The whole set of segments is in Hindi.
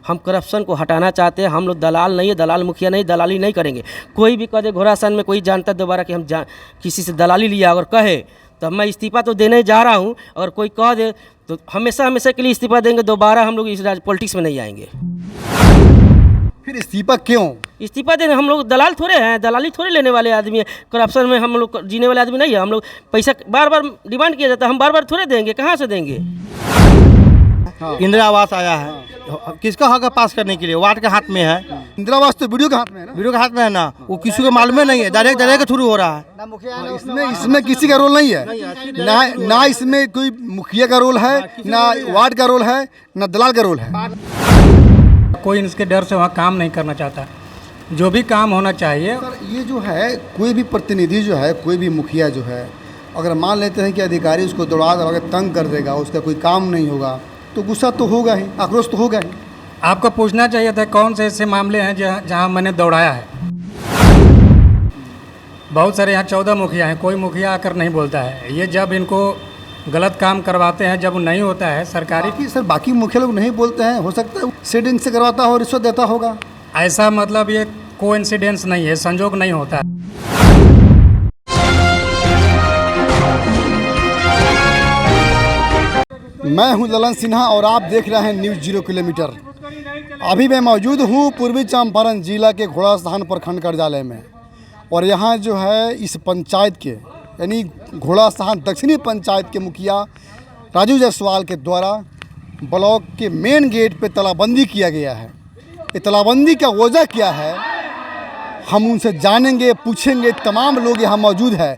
हम करप्शन को हटाना चाहते हैं। हम लोग दलाल नहीं है, दलाल मुखिया नहीं, दलाली नहीं करेंगे। कोई भी कह दे घोड़ासान में कोई जानता दोबारा कि हम किसी से दलाली लिया अगर कहे तो मैं इस्तीफा तो देने जा रहा हूँ। अगर कोई कह दे तो हमेशा हमेशा के लिए इस्तीफा देंगे, दोबारा हम लोग इस पॉलिटिक्स में नहीं आएंगे। फिर इस्तीफा क्यों? इस्तीफा देने हम लोग दलाल थोड़े हैं, दलाली थोड़े लेने वाले आदमी है। करप्शन में हम लोग जीने वाले आदमी नहीं है। हम लोग पैसा बार बार डिमांड किया जाता है, हम बार बार थोड़े देंगे, कहाँ से देंगे। इंदिरा आवास आया है, किसका हक है पास करने के लिए? वार्ड के हाथ में है। इंदिरा आवास तो वीडियो के हाथ में है ना? वीडियो के हाथ में है ना, वो किसी को मालूम नहीं है, डायरेक्ट के थ्रू हो रहा है। इसमें किसी का रोल नहीं है ना इसमें कोई मुखिया का रोल है, ना वार्ड का रोल है, ना दलाल का रोल है। कोई इसके डर से वहाँ काम नहीं करना चाहता। जो भी काम होना चाहिए, सर ये जो है कोई भी प्रतिनिधि जो है, कोई भी मुखिया जो है, अगर मान लेते हैं कि अधिकारी उसको दौड़ा दौड़ा के तंग कर देगा, उसका कोई काम नहीं होगा, तो गुस्सा तो होगा ही, आक्रोश तो होगा ही। आपको पूछना चाहिए था कौन से ऐसे मामले हैं जहाँ मैंने दौड़ाया है। बहुत सारे यहाँ 14 मुखिया हैं, कोई मुखिया आकर नहीं बोलता है। ये जब इनको गलत काम करवाते हैं, जब नहीं होता है सरकारी। सर बाकी मुखिया लोग नहीं बोलते हैं, हो सकता है सेटिंग से करवाता हो, रिश्वत देता होगा। ऐसा मतलब ये कोइंसिडेंस नहीं है, संजोग नहीं होता है। मैं हूं ललन सिन्हा और आप देख रहे हैं न्यूज़ 0 किलोमीटर। अभी मैं मौजूद हूं पूर्वी चंपारण जिला के घोड़ासान प्रखंड कार्यालय में, और यहां जो है इस पंचायत के यानी घोड़ासान दक्षिणी पंचायत के मुखिया राजू जायसवाल के द्वारा ब्लॉक के मेन गेट पे तालाबंदी किया गया है। ये तालाबंदी का वजह क्या है हम उनसे जानेंगे, पूछेंगे। तमाम लोग यहाँ मौजूद है।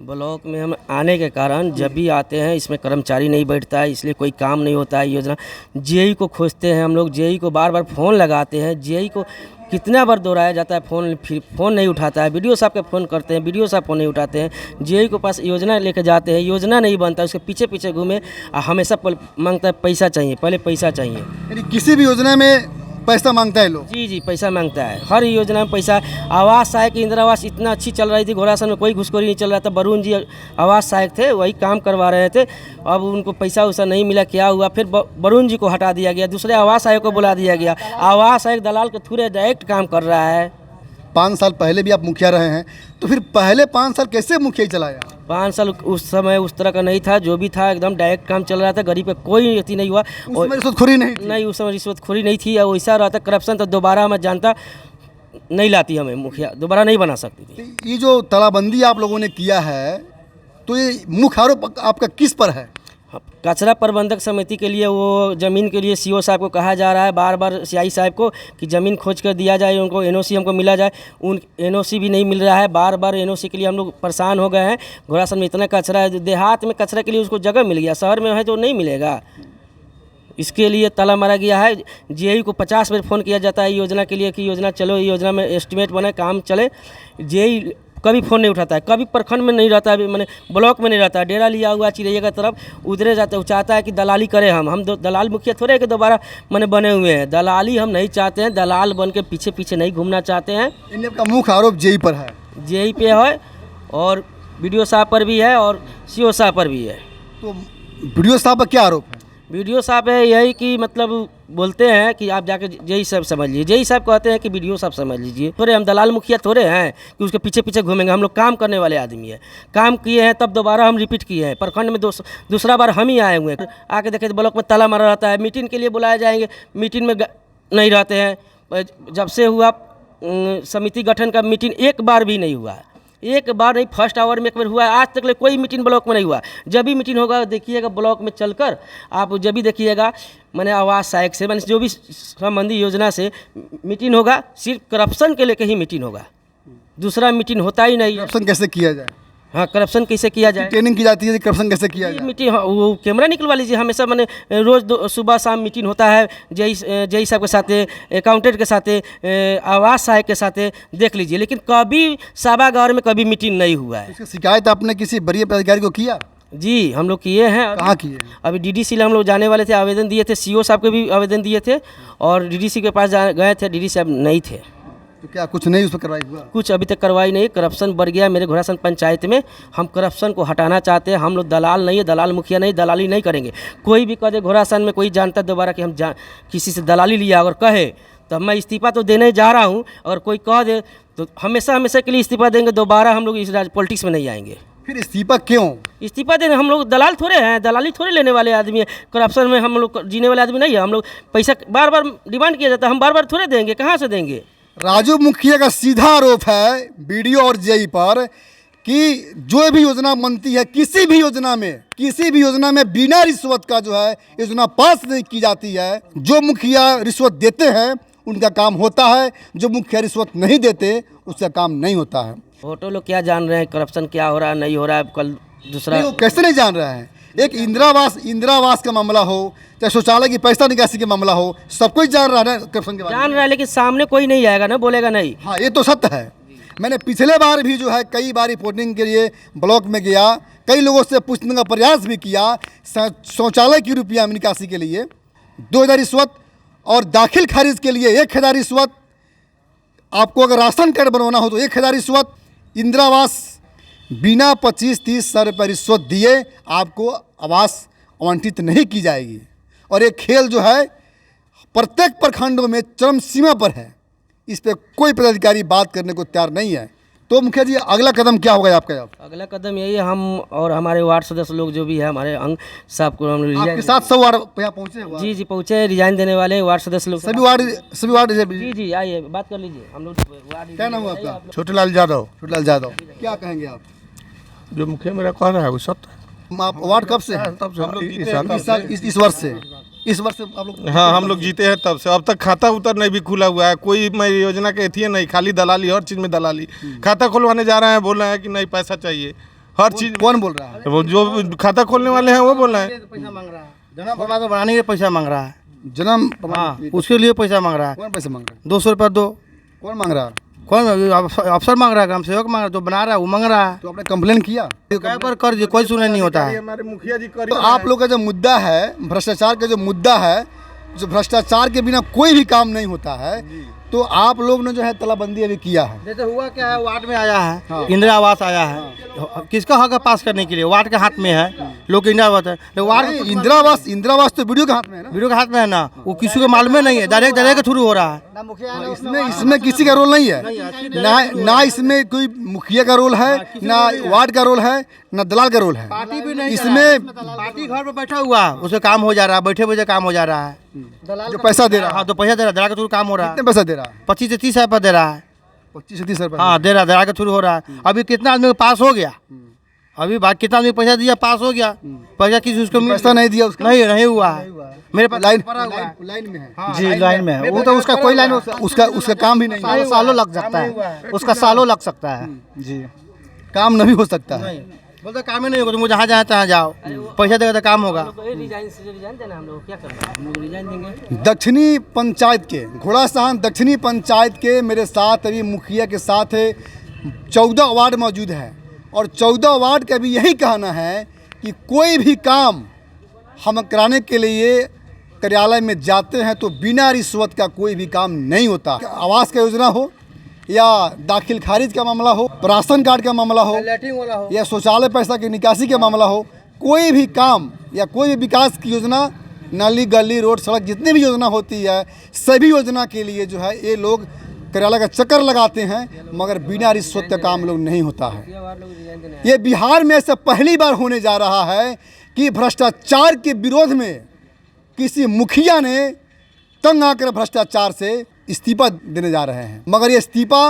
ब्लॉक में हम आने के कारण जब भी आते हैं इसमें कर्मचारी नहीं बैठता है, इसलिए कोई काम नहीं होता है। योजना जेई को खोजते हैं हम लोग, जेई को बार बार फ़ोन लगाते हैं, जेई को कितना बार दोहराया जाता है, फ़ोन फिर फ़ोन नहीं उठाता है। बीडीओ साहब के फ़ोन करते हैं, बीडीओ साहब फ़ोन नहीं उठाते हैं। जेई के पास योजना लेके जाते हैं, योजना नहीं बनता, उसके पीछे पीछे घूमे हमेशा मांगता है पैसा चाहिए, पहले पैसा चाहिए। यानी किसी भी योजना में पैसा मांगता है लोग। जी पैसा मांगता है, हर योजना में पैसा। आवास सहायक इंदिरा आवास इतना अच्छी चल रही थी, घोड़ासान में कोई घुसखोरी नहीं चल रहा था। वरुण जी आवास सहायक थे, वही काम करवा रहे थे। अब उनको पैसा वैसा नहीं मिला, क्या हुआ फिर वरुण जी को हटा दिया गया, दूसरे आवास सहायक को बुला दिया गया। आवास सहायक दलाल के थ्रू डायरेक्ट काम कर रहा है। 5 साल पहले भी आप मुखिया रहे हैं, तो फिर पहले 5 साल कैसे मुखिया चलाया? 5 साल उस समय उस तरह का नहीं था, जो भी था एकदम डायरेक्ट काम चल रहा था। गरीब पे कोई अति नहीं हुआ। और रिश्वतखोरी नहीं थी? नहीं, उस समय रिश्वतखोरी नहीं थी। वैसा रहता करप्शन तो दोबारा मैं जानता नहीं लाती, हमें मुखिया दोबारा नहीं बना सकती थी। ये जो तालाबंदी आप लोगों ने किया है, तो ये मुख्य आरोप आपका किस पर है? कचरा प्रबंधक समिति के लिए, वो ज़मीन के लिए सीओ साहब को कहा जा रहा है बार बार, सीआई साहब को, कि ज़मीन खोज कर दिया जाए, उनको एनओसी हमको मिला जाए। उन एनओसी भी नहीं मिल रहा है। बार बार एनओसी के लिए हम लोग परेशान हो गए हैं। घोड़ासान में इतना कचरा है, देहात में कचरा के लिए उसको जगह मिल गया, शहर में है तो नहीं मिलेगा। इसके लिए ताला मारा गया है। जेई को 50 बार फ़ोन किया जाता है योजना के लिए कि योजना चलो, योजना में एस्टिमेट बने, काम चले। जेई कभी फ़ोन नहीं उठाता है, कभी प्रखंड में नहीं रहता है, मैंने ब्लॉक में नहीं रहता है, डेरा लिया हुआ चिड़ैया की तरफ उधरे जाता है। वो चाहता है कि दलाली करें। हम दलाल मुखिया थोड़े कि दोबारा मैंने बने हुए हैं। दलाली हम नहीं चाहते हैं, दलाल बन के पीछे पीछे नहीं घूमना चाहते हैं। इन का मुख्य आरोप जेई पर है। जेई पे है, और बीडीओ साहब पर भी है, और सीओ साहब पर भी है। तो वीडियो साहब पर क्या आरोप है? बीडीओ साहब है यही कि मतलब बोलते हैं कि आप जाके जेई साहब समझ लीजिए। जेई साहब कहते हैं कि बीडीओ साहब समझ लीजिए। थोड़े हम दलाल मुखिया थोड़े हैं कि उसके पीछे पीछे घूमेंगे। हम लोग काम करने वाले आदमी है, काम किए हैं तब दोबारा हम रिपीट किए हैं। प्रखंड में दूसरा बार हम ही आए हुए हैं। आके देखे तो ब्लॉक में ताला मारा रहता है। मीटिंग के लिए बुलाए जाएंगे, मीटिंग में नहीं रहते हैं। जब से हुआ समिति गठन का मीटिंग एक बार भी नहीं हुआ है, एक बार नहीं, फर्स्ट आवर में एक बार हुआ है। आज तक ले कोई मीटिंग ब्लॉक में नहीं हुआ। जब भी मीटिंग होगा देखिएगा ब्लॉक में चलकर, आप जब भी देखिएगा मैंने आवास सहायक से, मैंने जो भी संबंधी योजना से मीटिंग होगा, सिर्फ करप्शन के लेके ही मीटिंग होगा, दूसरा मीटिंग होता ही नहीं। करप्शन कैसे किया जाए? हाँ, करप्शन कैसे किया जाए, ट्रेनिंग की जाती है, करप्शन कैसे किया जाए? मीटिंग, हाँ, वो कैमरा निकलवा लीजिए। हमेशा मैंने रोज़ सुबह शाम मीटिंग होता है, जेई साहब के साथ, अकाउंटेंट के साथ, आवास सहायक के साथ, देख लीजिए। लेकिन कभी सभागार में कभी मीटिंग नहीं हुआ है। इसकी शिकायत आपने किसी वरीय अधिकारी को किया? जी हम लोग किए हैं। कहाँ किए? अभी डीडीसी हम लोग जाने वाले थे, आवेदन दिए थे। सीओ साहब के भी आवेदन दिए थे, और डीडीसी के पास गए थे, डीडीसी साहब नहीं थे। तो क्या कुछ नहीं उस पर कार्रवाई हुआ? कुछ अभी तक कार्रवाई नहीं, करप्शन बढ़ गया मेरे घोड़ासन पंचायत में। हम करप्शन को हटाना चाहते हैं। हम लोग दलाल नहीं है, दलाल मुखिया नहीं, दलाली नहीं करेंगे। कोई भी कह दे घोड़ासन में कोई जानता है दोबारा कि हम किसी से दलाली लिया अगर कहे तो मैं इस्तीफा तो देने जा रहा हूँ। अगर कोई कह दे तो हमेशा हमेशा के लिए इस्तीफा देंगे, दोबारा हम लोग इस पॉलिटिक्स में नहीं आएंगे। फिर इस्तीफा क्यों? इस्तीफा देने हम लोग दलाल थोड़े हैं, दलाली थोड़े लेने वाले आदमी है। करप्शन में हम लोग जीने वाले आदमी नहीं है। हम लोग पैसा बार बार डिमांड किया जाता है, हम बार बार थोड़े देंगे, कहाँ से देंगे। राजू मुखिया का सीधा आरोप है बीडीओ और जेई पर कि जो भी योजना बनती है किसी भी योजना में बिना रिश्वत का जो है योजना पास नहीं की जाती है। जो मुखिया रिश्वत देते हैं उनका काम होता है, जो मुखिया रिश्वत नहीं देते उसका काम नहीं होता है। फोटो लोग क्या जान रहे हैं करप्शन क्या हो रहा है नहीं हो रहा है। कल दूसरा नहीं, वो कैसे नहीं जान रहे हैं? एक इंदिरावास का मामला हो, चाहे शौचालय की पैसा निकासी का मामला हो, सब कुछ जान रहा है ना करप्शन के बारे में। जान रहा है, लेकिन सामने कोई नहीं आएगा ना, बोलेगा नहीं। हाँ, ये तो सत्य है। मैंने पिछले बार भी जो है कई बार रिपोर्टिंग के लिए ब्लॉक में गया, कई लोगों से पूछने का प्रयास भी किया शौचालय की रुपया निकासी के लिए 2000 रिश्वत और दाखिल खारिज के लिए 1000 रिश्वत। आपको अगर राशन कार्ड बनवाना हो तो 1000 रिश्वत। इंदिरावास बिना 25-30 सौ रुपये रिश्वत दिए आपको आवास आवंटित नहीं की जाएगी। और ये खेल जो है प्रत्येक प्रखंडों में चरम सीमा पर है। इस पर कोई पदाधिकारी बात करने को तैयार नहीं है। तो मुखिया जी अगला कदम क्या होगा आपका? अगला कदम यही है, हम और हमारे वार्ड सदस्य लोग जो भी है हमारे अंग साहब को हम आपके साथ 100 वार्ड यहाँ पहुँचे? जी पहुँचे, रिजाइन देने वाले वार्ड सदस्य लोग सभी वार्ड जी आइए बात कर लीजिए। हम लोग क्या नाम है आपका? छोटेलाल यादव। छोटेलाल यादव। क्या कहेंगे आप? जो मुखिया मेरा कह रहा है वो सत्य है। आप वार्ड कब से हैं? तब से हम लोग इस वर्ष से आप लोग? हाँ, हम लोग जीते हैं तब से। अब तक खाता उतर नहीं भी खुला हुआ है। कोई मैं योजना के थी नहीं, खाली दलाली, हर चीज़ में दलाली। खाता खुलवाने जा रहे हैं, बोल रहे हैं कि नहीं पैसा चाहिए, हर चीज़। कौन बोल रहा है? वो जो खाता खोलने वाले हैं वो बोल रहे हैं। पैसा मांग रहा है, जन्म प्रमाण पत्र बनाने के लिए पैसा मांग रहा है। जन्म हाँ, उसके लिए पैसा मांग रहा है। कौन पैसा मांग रहा है? 200 रुपये दो। कौन मांग रहा है? कौन अफसर मांग रहा है, ग्राम सेवक मांग रहा है, जो बना रहा है वो मांग रहा है। तो आपने कंप्लेन किया? कई बार कर दिए, कोई सुनाई नहीं होता है। हमारे मुखिया जी तो आप लोग का जो मुद्दा है भ्रष्टाचार का, जो मुद्दा है, जो भ्रष्टाचार के बिना कोई भी काम नहीं होता है, तो आप लोग ने जो है तालाबंदी अभी किया है। जैसे हुआ क्या है, वार्ड में आया है, इंदिरा आवास आया है। किसका हक है पास करने के लिए? वार्ड के हाथ में है। लोग इंदिरा आवास है, वार्ड इंदिरावास तो वीडियो के हाथ में है ना? वीडियो के हाथ में है ना, वो किसी को मालूम नहीं है। डायरेक्ट के थ्रू हो रहा है। इसमें किसी का रोल नहीं है। ना इसमें कोई मुखिया का रोल है, ना वार्ड का रोल है, ना दलाल का रोल है। पार्टी भी नहीं, इसमें पार्टी घर पे बैठा हुआ, उसे काम हो जा रहा है, बैठे बैठे काम हो जा रहा है। जो पैसा दे रहा है, हाँ, तो पैसा दे रहा है, दलाल के थ्रू काम हो रहा है। कितने पैसा दे रहा है? 25 से 30 रुपये दे रहा है। 25 से 30 रुपये? हाँ, दे रहा है, दलाल के थ्रू हो रहा है। अभी कितना आदमी को पास हो गया? अभी बात कितना आदमी पैसा दिया, पास हो गया। पैसा किसी उसको पैसा नहीं दिया उसका? नहीं हुआ है। मेरे पास लाइन लाइन में है। जी, लाइन में है। वो तो उसका कोई लाइन उसका काम भी नहीं है। सालों लग सकता है, उसका सालों लग सकता है। जी, काम नहीं हो सकता है। बोलते काम ही नहीं होगा, तुम जहाँ जाए तहाँ जाओ, पैसा देगा तो काम होगा। रिजाइन देना, हम लोग क्या करना है, हम लोग रिजाइन देंगे। दक्षिणी पंचायत के घोड़ासान दक्षिणी पंचायत के मेरे साथ अभी मुखिया के साथ 14 वार्ड मौजूद है और 14 वार्ड का भी यही कहना है कि कोई भी काम हम कराने के लिए कार्यालय में जाते हैं तो बिना रिश्वत का कोई भी काम नहीं होता। आवास का योजना हो या दाखिल खारिज का मामला हो, राशन कार्ड का मामला हो, या शौचालय पैसा की निकासी का मामला हो, कोई भी काम या कोई भी विकास की योजना, नाली गली रोड सड़क जितनी भी योजना होती है, सभी योजना के लिए जो है ये लोग कार्यालय का चक्कर लगाते हैं, मगर बिना रिश्वत का काम लोग नहीं होता है। ये बिहार में ऐसा पहली बार होने जा रहा है कि भ्रष्टाचार के विरोध में किसी मुखिया ने तंग आकर भ्रष्टाचार से इस्तीफा देने जा रहे हैं। मगर ये इस्तीफा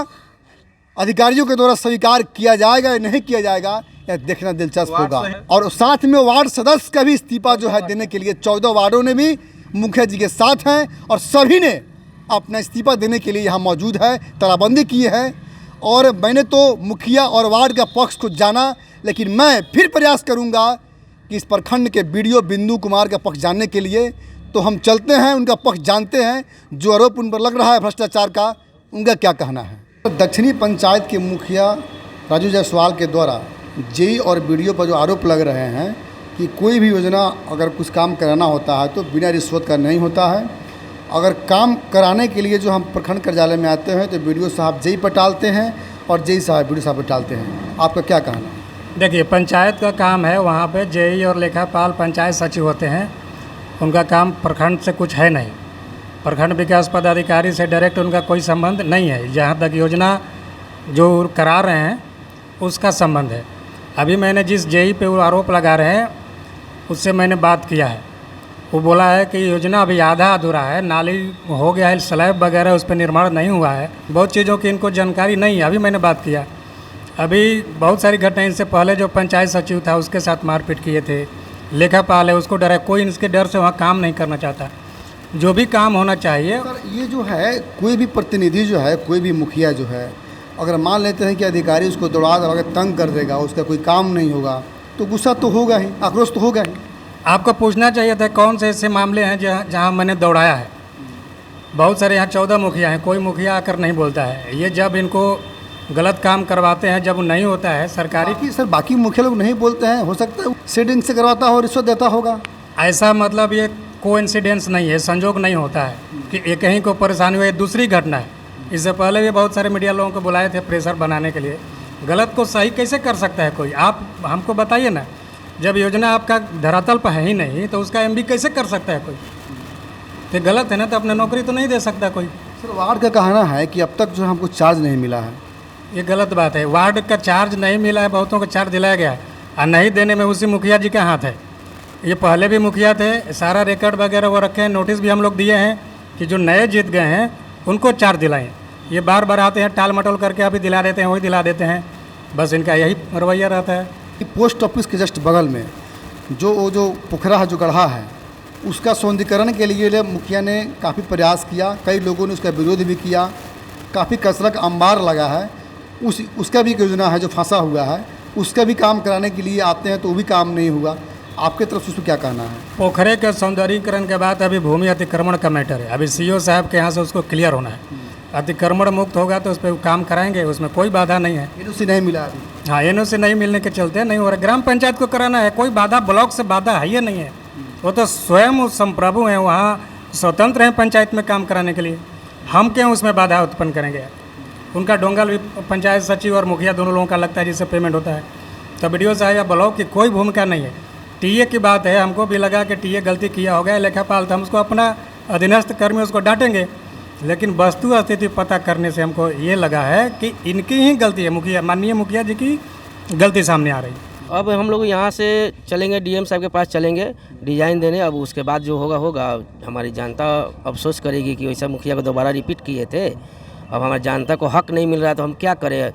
अधिकारियों के द्वारा स्वीकार किया जाएगा या नहीं किया जाएगा, यह देखना दिलचस्प होगा। और साथ में वार्ड सदस्य का भी इस्तीफा जो है देने के लिए 14 वार्डों ने भी मुखिया जी के साथ हैं और सभी ने अपना इस्तीफा देने के लिए यहाँ मौजूद है, तालाबंदी की है। और मैंने तो मुखिया और वार्ड का पक्ष को जाना, लेकिन मैं फिर प्रयास करूँगा कि इस प्रखंड के बीडीओ बिंदु कुमार का पक्ष जानने के लिए। तो हम चलते हैं, उनका पक्ष जानते हैं, जो आरोप उन पर लग रहा है भ्रष्टाचार का, उनका क्या कहना है। दक्षिणी पंचायत के मुखिया राजू जायसवाल के द्वारा जेई और बीडीओ पर जो आरोप लग रहे हैं कि कोई भी योजना अगर कुछ काम कराना होता है तो बिना रिश्वत का नहीं होता है अगर काम कराने के लिए जो हम प्रखंड कार्यालय में आते हैं तो वीडियो साहब जेई पर टालते हैं और जेई साहब वीडियो साहब पर टालते हैं, आपका क्या कहना है? देखिए, पंचायत का काम है, वहाँ पे जेई और लेखापाल पंचायत सचिव होते हैं। उनका काम प्रखंड से कुछ है नहीं। प्रखंड विकास पदाधिकारी से डायरेक्ट उनका कोई संबंध नहीं है। जहाँ तक योजना जो करा रहे हैं उसका संबंध है। अभी मैंने जिस जेई पे वो आरोप लगा रहे हैं उससे मैंने बात किया है। वो बोला है कि योजना अभी आधा अधूरा है, नाली हो गया है, स्लैब वगैरह उस पर निर्माण नहीं हुआ है। बहुत चीज़ों की इनको जानकारी नहीं है। अभी मैंने बात किया, अभी बहुत सारी घटनाएं, इनसे पहले जो पंचायत सचिव था उसके साथ मारपीट किए थे। लेखापाल है, उसको डर है, कोई इसके डर से वहाँ काम नहीं करना चाहता। जो भी काम होना चाहिए। सर, ये जो है कोई भी प्रतिनिधि जो है, कोई भी मुखिया जो है, अगर मान लेते हैं कि अधिकारी उसको दौड़ा दौड़ा के तंग कर देगा, उसका कोई काम नहीं होगा, तो गुस्सा तो होगा ही, आक्रोश तो होगा ही। आपको पूछना चाहिए था कौन से ऐसे मामले हैं जहाँ मैंने दौड़ाया है। बहुत सारे यहाँ 14 मुखिया हैं, कोई मुखिया आकर नहीं बोलता है। ये जब इनको गलत काम करवाते हैं, जब नहीं होता है सरकारी। सर, बाकी मुखिया लोग नहीं बोलते हैं, हो सकता है सेटिंग से करवाता हो, रिश्वत देता होगा। ऐसा मतलब ये कोइंसिडेंस नहीं है, संजोग नहीं होता है कि एक ही को परेशानी हुई। दूसरी घटना है, इससे पहले भी बहुत सारे मीडिया लोगों को बुलाए थे प्रेशर बनाने के लिए। गलत को सही कैसे कर सकता है कोई? आप हमको बताइए ना। जब योजना आपका धरातल पर है ही नहीं तो उसका एमबी कैसे कर सकता है कोई? तो गलत है ना, तो अपने नौकरी तो नहीं दे सकता कोई। सर, वार्ड का कहना है कि अब तक जो हमको चार्ज नहीं मिला है। ये गलत बात है। वार्ड का चार्ज नहीं मिला है, बहुतों को चार्ज दिलाया गया है और नहीं देने में उसी मुखिया जी का हाथ है। ये पहले भी मुखिया थे, सारा रिकॉर्ड वगैरह वो रखे हैं, नोटिस भी हम लोग दिए हैं कि जो नए जीत गए हैं उनको चार्ज दिलाएं। ये बार बार आते हैं, टाल मटोल करके अभी दिला देते हैं, वही दिला देते हैं। बस इनका यही रवैया रहता है। कि पोस्ट ऑफिस के जस्ट बगल में जो पोखरा जो गढ़ा है, उसका सौंदर्यीकरण के लिए मुखिया ने काफ़ी प्रयास किया, कई लोगों ने उसका विरोध भी किया, काफ़ी कसरत अंबार लगा है। उसका भी योजना है जो फंसा हुआ है, उसका भी काम कराने के लिए आते हैं तो वो भी काम नहीं हुआ। आपके तरफ से उसको क्या कहना है? पोखरे के सौंदर्यीकरण के बाद अभी भूमि अतिक्रमण का मैटर है। अभी सीओ साहब के यहाँ से उसको क्लियर होना है। अतिक्रमण मुक्त होगा तो उस पर काम कराएंगे, उसमें कोई बाधा नहीं है। एनओसी नहीं मिला अभी। हाँ, एनओसी नहीं मिलने के चलते नहीं हो रहा। ग्राम पंचायत को कराना है, कोई बाधा ब्लॉक से बाधा है ही नहीं है। वो तो स्वयं संप्रभु हैं, वहाँ स्वतंत्र हैं पंचायत में काम कराने के लिए। हम क्यों उसमें बाधा उत्पन्न करेंगे? उनका डोंगल भी पंचायत सचिव और मुखिया दोनों लोगों का लगता है जिससे पेमेंट होता है। तो वीडियो साहब या ब्लॉक की कोई भूमिका नहीं है। टीए की बात है, हमको भी लगा कि टीए गलती किया होगा, लेखापाल तो हम उसको अपना अधीनस्थ कर्मी उसको डांटेंगे, लेकिन वस्तु स्थिति पता करने से हमको ये लगा है कि इनकी ही गलती है, मुखिया माननीय मुखिया जी की गलती सामने आ रही है। अब हम लोग यहाँ से चलेंगे, डीएम साहब के पास चलेंगे डिज़ाइन देने। अब उसके बाद जो होगा होगा। हमारी जनता अफसोस करेगी कि वैसा मुखिया को दोबारा रिपीट किए थे। अब हमारी जनता को हक नहीं मिल रहा तो हम क्या करें?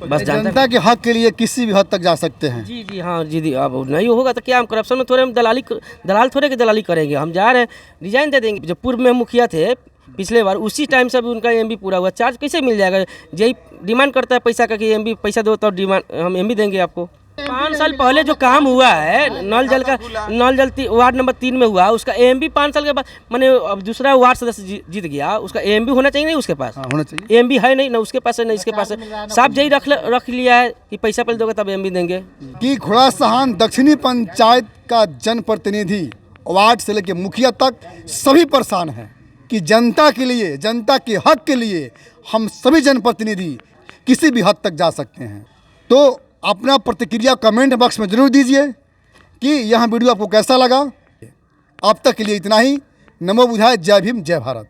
बस जनता के हक के लिए किसी भी हद तक जा सकते हैं। जी हाँ जी। अब नहीं होगा तो क्या हम करप्शन में थोड़े हम दलाल थोड़े की दलाली करेंगे? हम जा रहे हैं, डिजाइन दे देंगे। जो पूर्व में मुखिया थे पिछले बार, उसी टाइम से भी उनका एमबी पूरा हुआ। चार्ज कैसे मिल जाएगा? यही डिमांड करता है पैसा का कि एमबी पैसा दो तो डिमांड हम एमबी देंगे आपको। 5 साल पहले जो काम हुआ है नल जल वार्ड नंबर 3 में हुआ, उसका एमबी 5 साल के बाद मैंने अब दूसरा वार्ड सदस्य जीत गया, उसका एमबी होना चाहिए नहीं उसके पास? होना चाहिए। एमबी है नहीं, ना उसके पास है ना इसके पास है। साहब यही रख लिया है कि पैसा पहले दोगे तब एमबी देंगे। कि घोड़ासहान दक्षिणी पंचायत का जनप्रतिनिधि वार्ड से लेकर मुखिया तक सभी परेशान हैं कि जनता के लिए, जनता के हक के लिए हम सभी जनप्रतिनिधि किसी भी हद तक जा सकते हैं। तो अपना प्रतिक्रिया कमेंट बॉक्स में जरूर दीजिए कि यह वीडियो आपको कैसा लगा। अब तक के लिए इतना ही। नमो बुधाय। जय भीम, जय भारत।